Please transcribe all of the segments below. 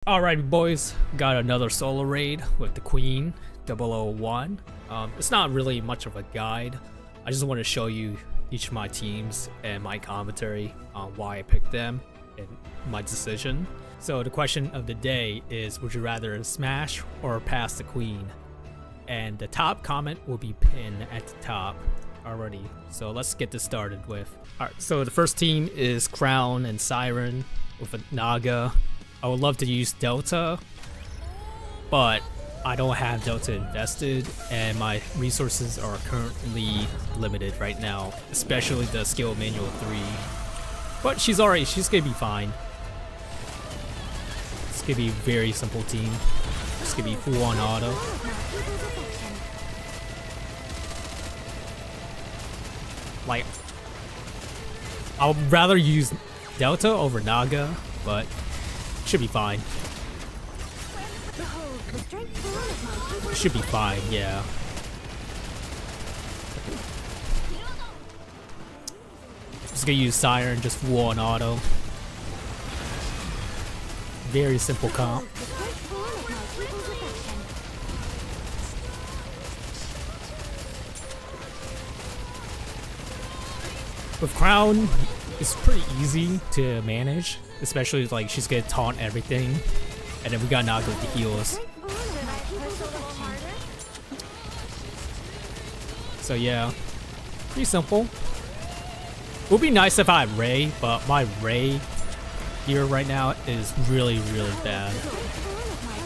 Alright boys, got another solo raid with the Queen, 001. It's not really much of a guide. I just want to show you each of my teams and my commentary on why I picked them and my decision. So the question of the day is, would you rather smash or pass the Queen? And the top comment will be pinned at the top already. So let's get this started with. Alright, so the first team is Crown and Siren with a Naga. I would love to use Delta, but I don't have Delta invested and my resources are currently limited right now, especially the skill manual 3. But she's gonna be fine. It's gonna be a very simple team. It's gonna be full on auto. Like, I would rather use Delta over Naga, but should be fine. It should be fine, yeah. Just gonna use Siren, just full on auto. Very simple comp. With Crown, it's pretty easy to manage, especially like she's gonna taunt everything, and then we got Naga with the heals. So yeah, pretty simple. It would be nice if I had Ray, but my Ray here right now is really bad.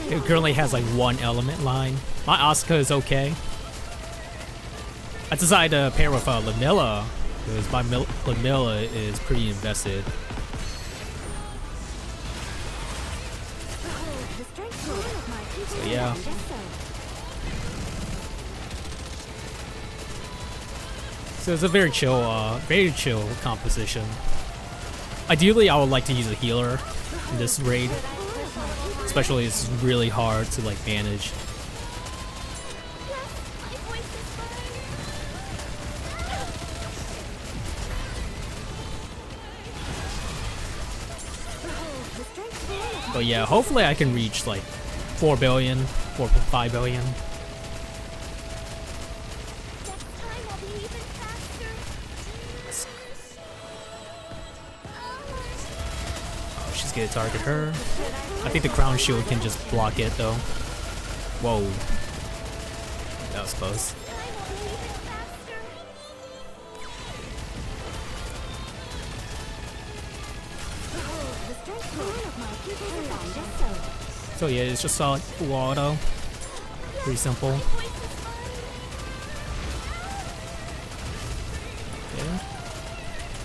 It currently has like one element line. My Asuka is okay. I decided to pair with Ludmilla because my Ludmilla is pretty invested. So yeah. So it's a very chill composition. Ideally, I would like to use a healer in this raid, especially it's really hard to like manage. But yeah, hopefully I can reach like 4 billion, 4.5 billion. Oh, she's gonna target her. I think the Crown Shield can just block it though. Whoa. That was close. So yeah, it's just like full auto. Pretty simple. Yeah.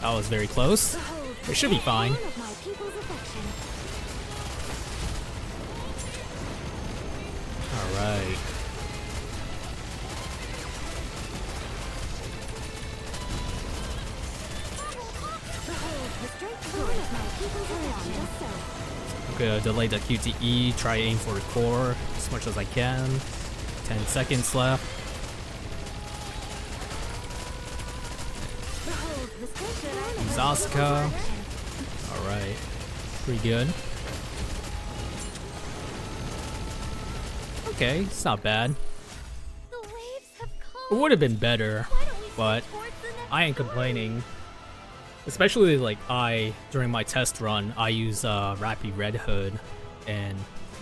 That was very close. It should be fine. Alright. I'm gonna delay the QTE, try aim for the core as much as I can. 10 seconds left. Use WAsuka. Alright. Pretty good. Okay, it's not bad. It would have been better, but I ain't complaining. Especially like during my test run, I use Rapid Red Hood and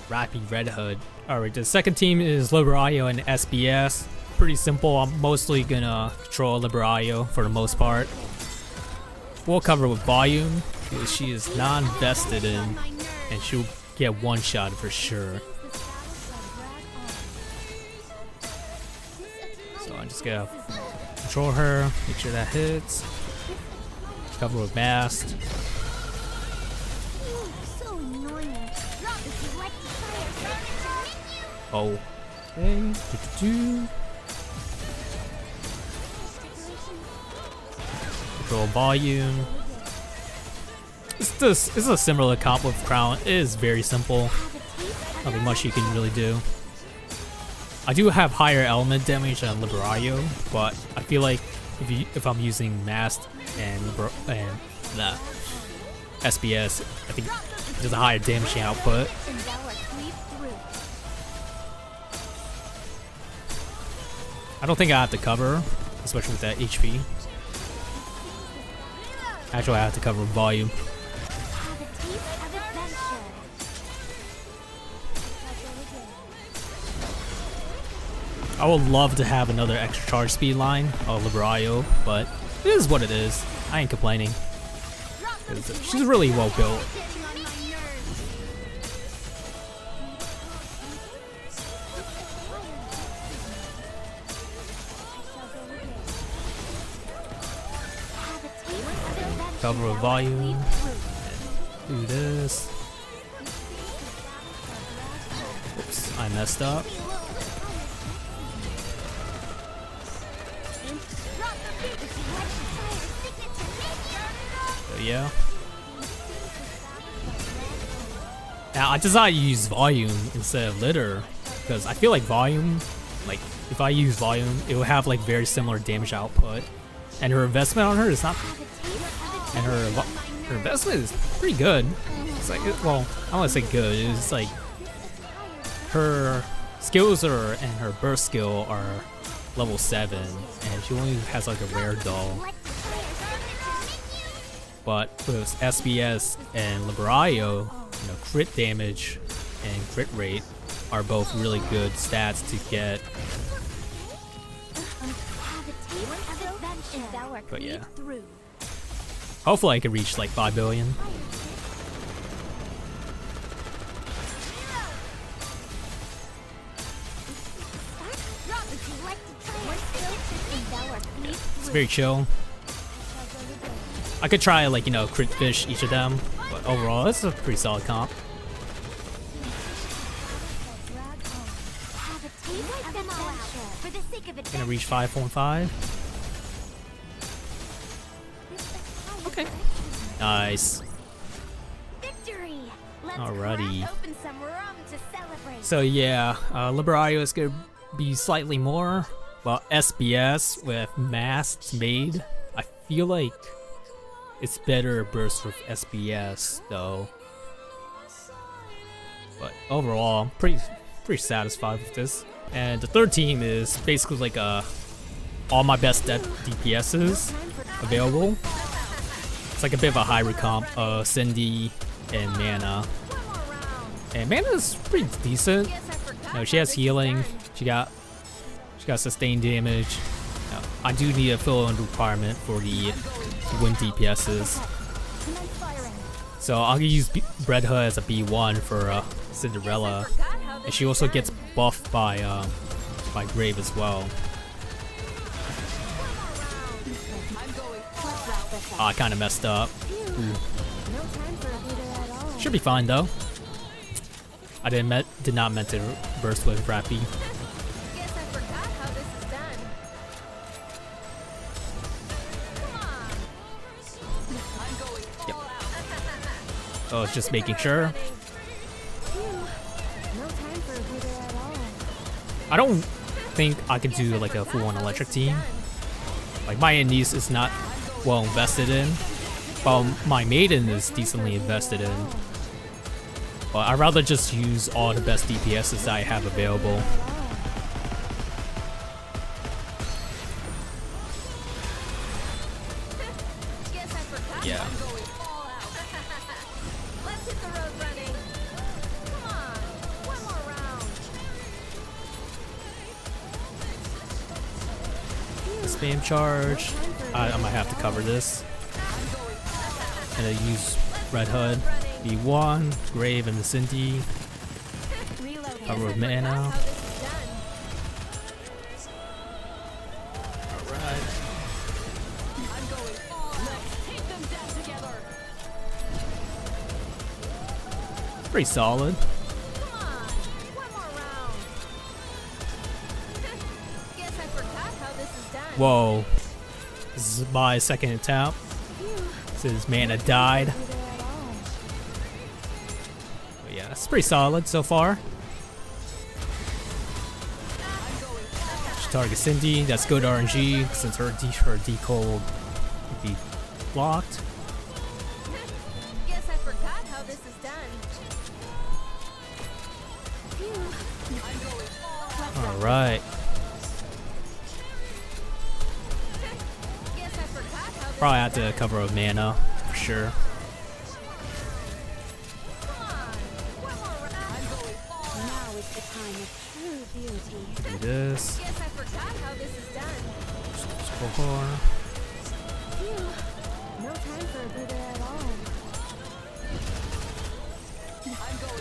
Rapid Red Hood. Alright, the second team is LIberalio and SBS. Pretty simple. I'm mostly gonna control LIberalio for the most part. We'll cover with volume because she is non-vested in, and she'll get one shot for sure. So I'm just gonna control her, make sure that hits. Cover with Bast. Oh. Okay. Control volume. It's a similar comp with Crown. It is very simple. Nothing much you can really do. I do have higher element damage than LIberalio, but I feel like if I'm using Mast and SBS, I think Just a higher damaging output. I don't think I have to cover, especially with that HP. Actually, I have to cover volume. I would love to have another extra charge speed line of LIberalio, but it is what it is. I ain't complaining. She's really well built. Cover with volume. Do this. Oops, I messed up. So yeah. Now I decided to use volume instead of litter because I feel like volume, like if I use volume, it will have like very similar damage output, and her investment on her is not. And her investment is pretty good. It's like, well, I don't want to say good. It's like her skills and her burst skill are level 7, and she only has like a rare doll. But with SBS and LIberalio, you know, crit damage and crit rate are both really good stats to get. But yeah. Hopefully I can reach like 5 billion. It's very chill. I could try like, you know, crit fish each of them, but overall it's a pretty solid comp. Gonna reach 5.5. Okay. Nice. Alrighty. So yeah, LIberalio is gonna be slightly more, but SBS with Masked Maid, I feel like it's better burst with SBS though. But overall, I'm pretty satisfied with this. And the third team is basically like all my best DPSs available. It's like a bit of a hybrid comp, Cindy and Mana. And Mana's pretty decent. You know, she has healing. She got sustained damage. You know, I do need a fill-in requirement for the win DPSs. So I'll use Red Hood as a B1 for Cinderella, and she also gets buffed by Grave as well. Oh, I kind of messed up. Ooh. Should be fine though. I did not meant to burst with Rappy. Yep. Oh, it's just making sure. I don't think I could do like a full-on electric team. Like my Anise is not well invested in, while my Maiden is decently invested in. But I'd rather just use all the best DPSs that I have available. Yeah. Spam charge. I might have to cover this. And then use Red Hood, B1, Grave, and the Cindy. Cover with Mana. Alright. Pretty solid. Whoa. This is my second attempt since Mana died. But yeah, it's pretty solid so far. She targets Cindy. That's good RNG since her decoy will be blocked. Guess I forgot how this is done. Alright. Probably have to cover a mana for sure. Do this. Score.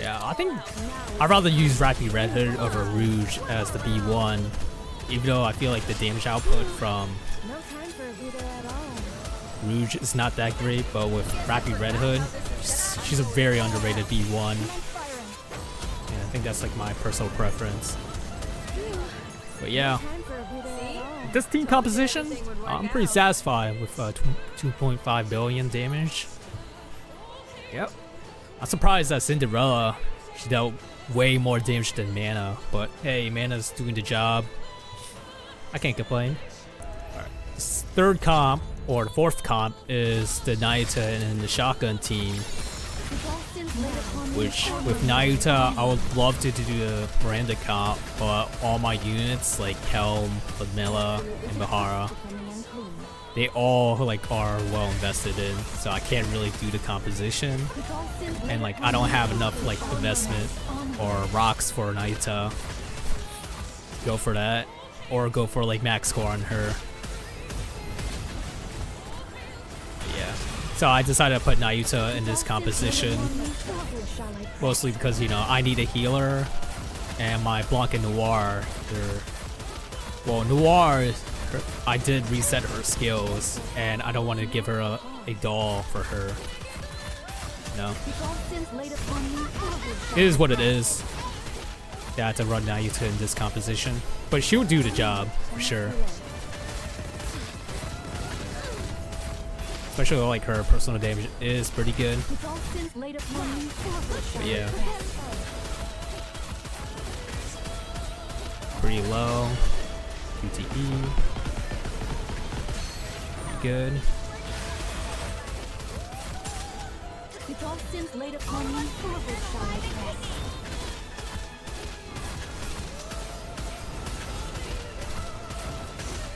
Yeah, I think I'd rather use Rapid Red Hood over Rouge as the B1, even though I feel like the damage output from Rouge is not that great, but with Rapid Red Hood, she's a very underrated B1. And I think that's like my personal preference. But yeah, this team composition, I'm pretty satisfied with 2.5 billion damage. Yep. I'm surprised that Cinderella, she dealt way more damage than Mana, but hey, Mana's doing the job. I can't complain. Alright. Third comp, or the fourth comp, is the Nayuta and the Shotgun team. Which, with Nayuta, I would love to do the Miranda comp, but all my units, like Helm, Ludmilla, and Mihara, they all like are well invested in, so I can't really do the composition, and like I don't have enough like investment or rocks for Nayuta. Go for that, or go for like max score on her. But yeah, so I decided to put Nayuta in this composition, mostly because, you know, I need a healer, and my Blanc and Noir, well, Noir, I did reset her skills, and I don't want to give her a doll for her. No. It is what it is. Yeah, I had to run Nayuta in this composition, but she'll do the job for sure. Especially like her personal damage is pretty good. But yeah. Pretty low. QTE. Good.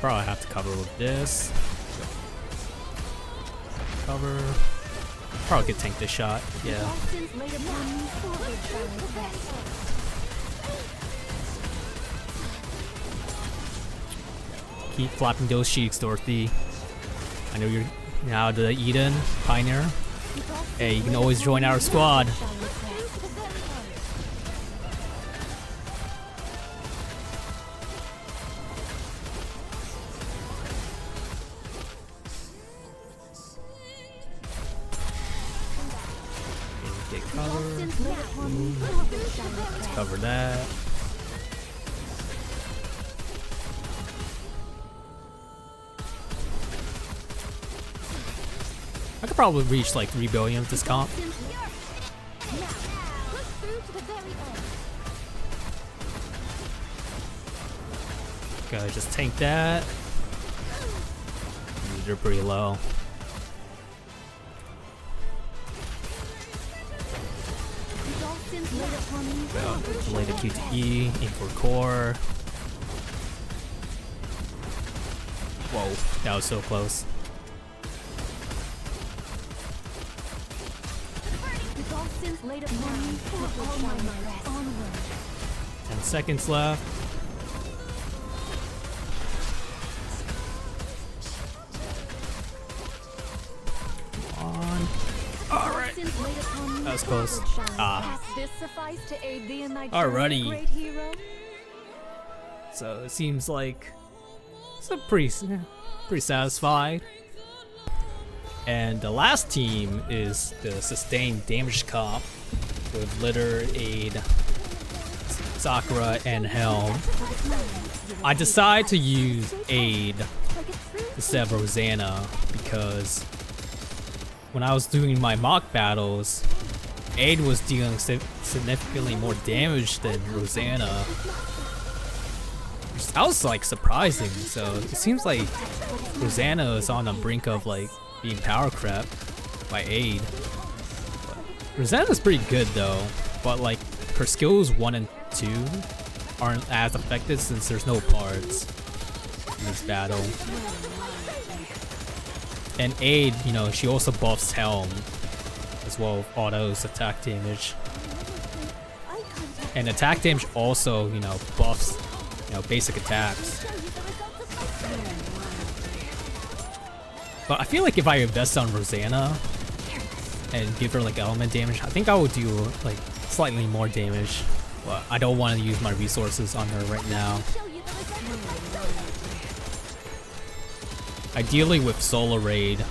Probably have to cover with this. Cover. Probably could tank this shot. Yeah. Keep flapping those cheeks, Dorothy. I know you're now the Eden Pioneer. Hey, you can always join our squad. Get cover. Let's cover that. I could probably reach like 3 billion with this comp. Okay, just tank that. They're pretty low. Delay the QTE, aim for core. Whoa, that was so close. 10 seconds left. Come on. Alright. That was close. Ah. Alrighty. So it seems like it's a pretty satisfied. And the last team is the sustained damage comp with Litter, Aid, Sakura, and Helm. I decided to use Aid instead of Rosanna because when I was doing my mock battles, Aid was dealing significantly more damage than Rosanna. That was like surprising. So it seems like Rosanna is on the brink of like being power crept by Aid. Rosanna's pretty good though, but like her skills 1 and 2 aren't as affected since there's no parts in this battle. And Aid, you know, she also buffs Helm as well with autos attack damage. And attack damage also, you know, buffs, you know, basic attacks. But I feel like if I invest on Rosanna and give her like element damage, I think I would do like slightly more damage. But I don't want to use my resources on her right now. Ideally with solo raid,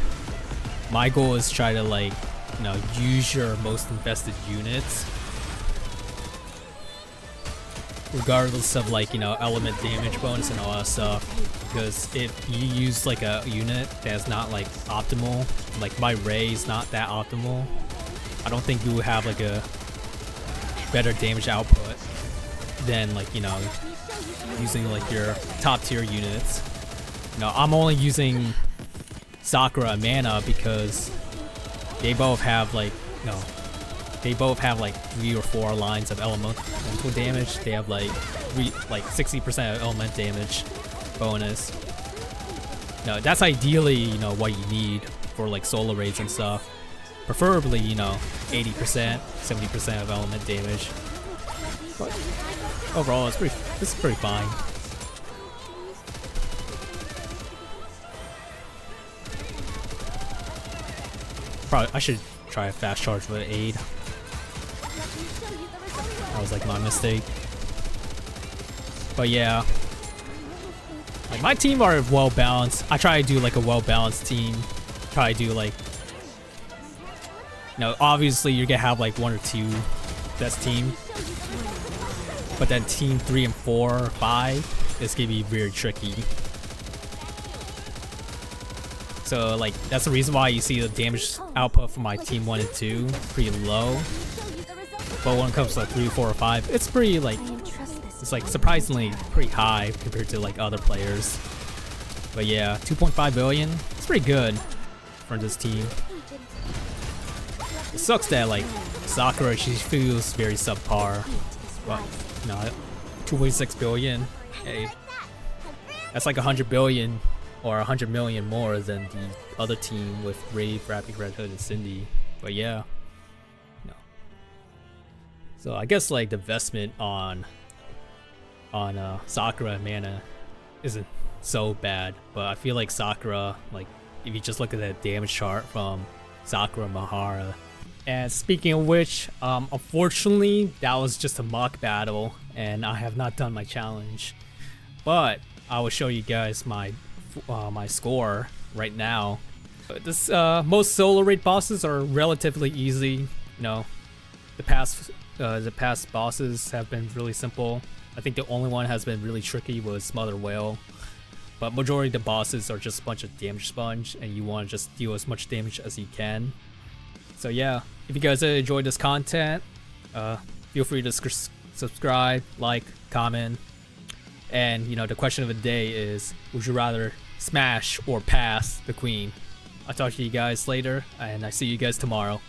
my goal is try to like, you know, use your most invested units. Regardless of like, you know, element damage bonus and all that stuff. Because if you use like a unit that's not like optimal, like my Ray is not that optimal, I don't think you would have like a better damage output than like, you know, using like your top tier units. You know, I'm only using Sakura and Mana because they both have like, you know, they both have like 3 or 4 lines of elemental damage. They have like 60% of element damage bonus. No, that's ideally, you know, what you need for like solo raids and stuff. Preferably, you know, 80%, 70% of element damage. But overall, it's pretty fine. Probably I should try a fast charge with Aid. That was like my mistake. But yeah, like my team are well balanced. I try to do like a well balanced team. Try to do like, you know, obviously you're gonna have like 1 or 2 best team, but then team 3 and 4 or 5 is gonna be very tricky. So like that's the reason why you see the damage output from my team 1 and 2 pretty low. But when it comes to like 3, 4, or 5, it's pretty like, it's like surprisingly pretty high compared to like other players. But yeah, 2.5 billion, it's pretty good for this team. It sucks that like Sakura, she feels very subpar. But you know, 2.6 billion, hey, that's like 100 billion or 100 million more than the other team with Rave, Rappy, Red Hood, and Cindy. But yeah, no. So I guess like the investment on Sakura and Mana isn't so bad, but I feel like Sakura, like if you just look at that damage chart from Sakura and Mihara. And speaking of which, unfortunately that was just a mock battle and I have not done my challenge, but I will show you guys my my score right now. This most solo raid bosses are relatively easy. You know, the past bosses have been really simple. I think the only one has been really tricky was Mother Whale, but majority of the bosses are just a bunch of damage sponge and you want to just deal as much damage as you can. So yeah, if you guys enjoyed this content, feel free to subscribe, like, comment. And you know, the question of the day is, would you rather smash or pass the queen? I'll talk to you guys later, and I see you guys tomorrow.